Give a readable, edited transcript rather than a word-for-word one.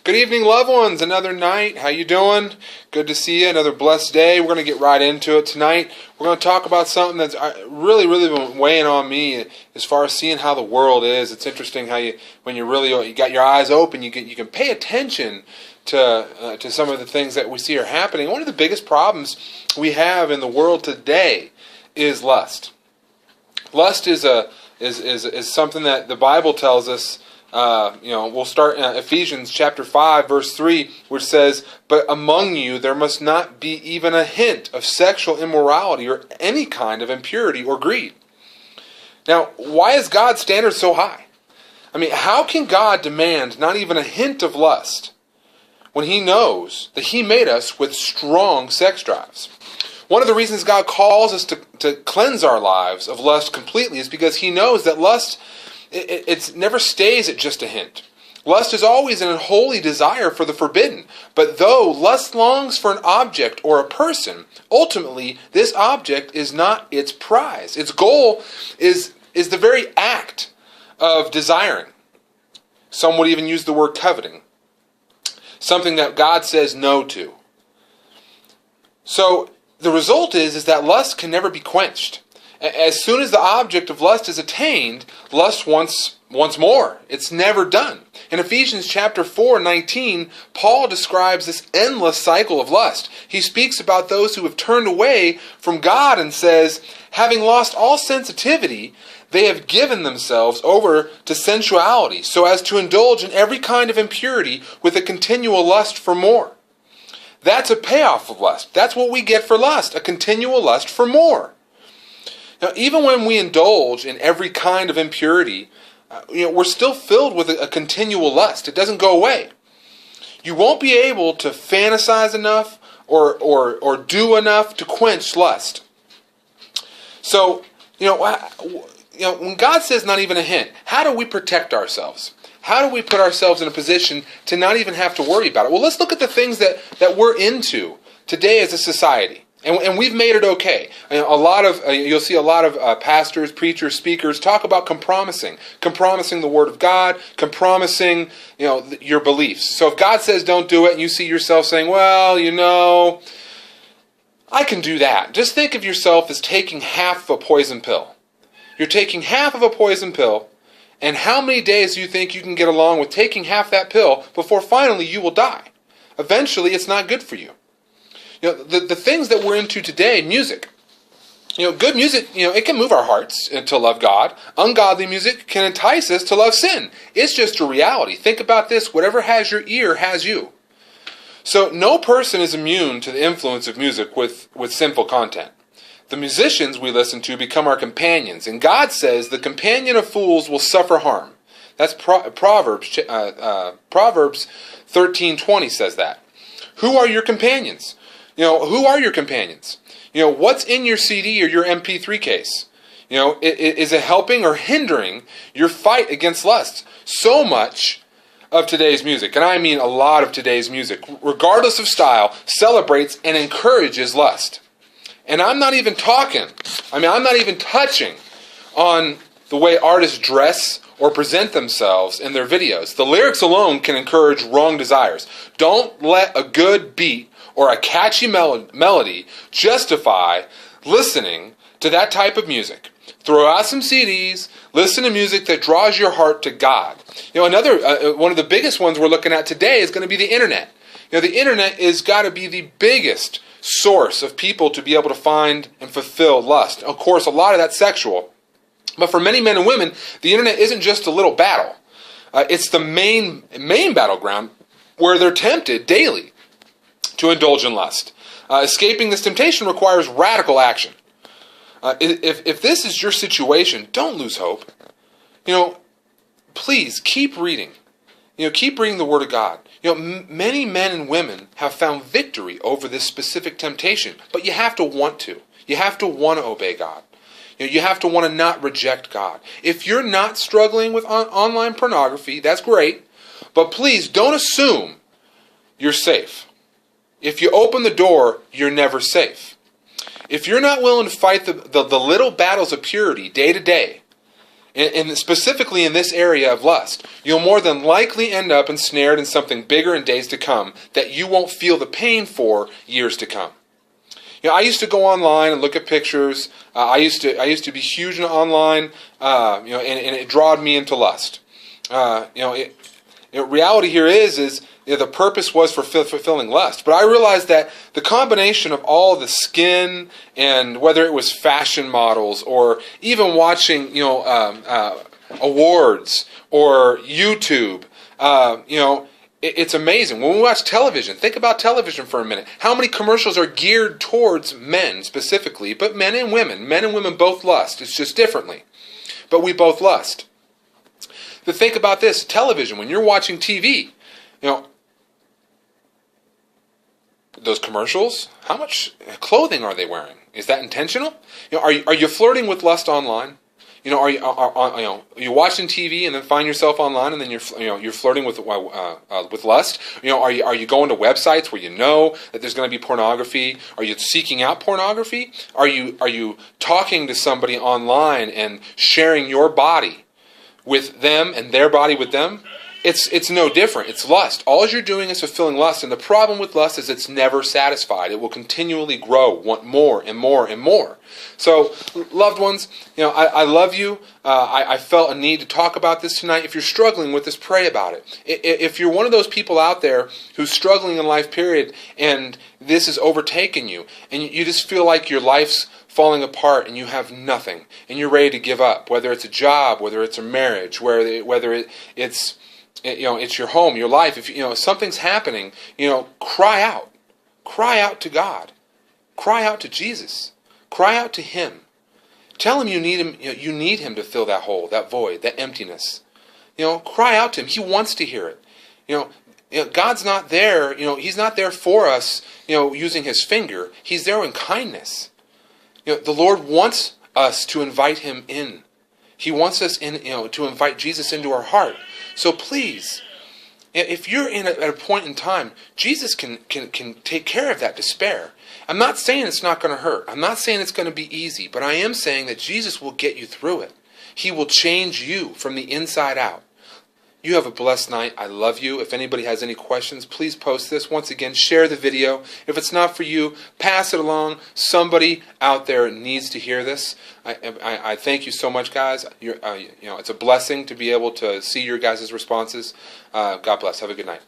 Good evening, loved ones. Another night. How you doing? Good to see you. Another blessed day. We're going to get right into it tonight. We're going to talk about something that's really been weighing on me as far as seeing how the world is. It's interesting how when you got your eyes open, you can pay attention to some of the things that we see are happening. One of the biggest problems we have in the world today is lust. Lust is something that the Bible tells us. We'll start in Ephesians chapter 5, verse 3, which says, "But among you there must not be even a hint of sexual immorality or any kind of impurity or greed." Now, why is God's standard so high? I mean, how can God demand not even a hint of lust when He knows that He made us with strong sex drives? One of the reasons God calls us to cleanse our lives of lust completely is because He knows that lust it never stays at just a hint. Lust is always an unholy desire for the forbidden. But though lust longs for an object or a person, ultimately this object is not its prize. Its goal is the very act of desiring. Some would even use the word coveting. Something that God says no to. So the result is that lust can never be quenched. As soon as the object of lust is attained, lust wants more. It's never done. In Ephesians chapter 4:19, Paul describes this endless cycle of lust. He speaks about those who have turned away from God and says, having lost all sensitivity, they have given themselves over to sensuality so as to indulge in every kind of impurity with a continual lust for more. That's a payoff of lust. That's what we get for lust, a continual lust for more. Now, even when we indulge in every kind of impurity, we're still filled with a continual lust. It doesn't go away. You won't be able to fantasize enough or do enough to quench lust. So, when God says not even a hint, how do we protect ourselves? How do we put ourselves in a position to not even have to worry about it? Well, let's look at the things that we're into today as a society. And we've made it okay. You'll see a lot of pastors, preachers, speakers talk about compromising the Word of God, compromising your beliefs. So if God says don't do it, and you see yourself saying, well, I can do that. Just think of yourself as taking half of a poison pill. You're taking half of a poison pill, and how many days do you think you can get along with taking half that pill before finally you will die? Eventually, it's not good for you. The things that we're into today, music. Good music, it can move our hearts to love God. Ungodly music can entice us to love sin. It's just a reality. Think about this. Whatever has your ear has you. So no person is immune to the influence of music with sinful content. The musicians we listen to become our companions. And God says the companion of fools will suffer harm. That's Proverbs 13:20 says that. Who are your companions? Who are your companions? What's in your CD or your MP3 case? Is it helping or hindering your fight against lust? So much of today's music, and I mean a lot of today's music, regardless of style, celebrates and encourages lust. And I'm not even touching on the way artists dress or present themselves in their videos. The lyrics alone can encourage wrong desires. Don't let a good beat or a catchy melody justify listening to that type of music. Throw out some CDs, listen to music that draws your heart to God. Another one of the biggest ones we're looking at today is going to be the internet. The internet is got to be the biggest source of people to be able to find and fulfill lust. Of course, a lot of that's sexual. But for many men and women, the internet isn't just a little battle. It's the main battleground where they're tempted daily to indulge in lust. Escaping this temptation requires radical action. If this is your situation, don't lose hope. Please keep reading. Keep reading the Word of God. Many men and women have found victory over this specific temptation, but you have to want to. You have to want to obey God. You have to want to not reject God. If you're not struggling with online pornography, that's great, but please don't assume you're safe. If you open the door, you're never safe. If you're not willing to fight the little battles of purity day to day, and specifically in this area of lust, you'll more than likely end up ensnared in something bigger in days to come that you won't feel the pain for years to come. I used to go online and look at pictures. I used to be huge online, and it drawed me into lust. Reality here is the purpose was for fulfilling lust. But I realized that the combination of all the skin, and whether it was fashion models or even watching awards or YouTube, it's amazing. When we watch television, think about television for a minute. How many commercials are geared towards men specifically, but men and women both lust. It's just differently. But we both lust. But think about this, television, when you're watching TV, those commercials, how much clothing are they wearing? Is that intentional? Are you flirting with lust online? Are you watching TV and then find yourself online and then you're flirting with lust? Are you going to websites where you know that there's going to be pornography? Are you seeking out pornography? Are you talking to somebody online and sharing your body with them and their body with them? It's no different. It's lust. All you're doing is fulfilling lust, and the problem with lust is it's never satisfied. It will continually grow, want more and more and more. So, loved ones, I love you. I felt a need to talk about this tonight. If you're struggling with this, pray about it. If you're one of those people out there who's struggling in life, period, and this has overtaken you, and you just feel like your life's falling apart and you have nothing, and you're ready to give up, whether it's a job, whether it's a marriage, whether it's your home, your life. If something's happening, cry out. Cry out to God. Cry out to Jesus. Cry out to Him. Tell Him you need Him. You need Him to fill that hole, that void, that emptiness. Cry out to Him. He wants to hear it. God's not there. He's not there for us. Using His finger. He's there in kindness. The Lord wants us to invite Him in. He wants us to invite Jesus into our heart. So please, if you're at a point in time, Jesus can take care of that despair. I'm not saying it's not going to hurt. I'm not saying it's going to be easy. But I am saying that Jesus will get you through it. He will change you from the inside out. You have a blessed night. I love you. If anybody has any questions, please post this. Once again, share the video. If it's not for you, pass it along. Somebody out there needs to hear this. I thank you so much, guys. It's a blessing to be able to see your guys' responses. God bless. Have a good night.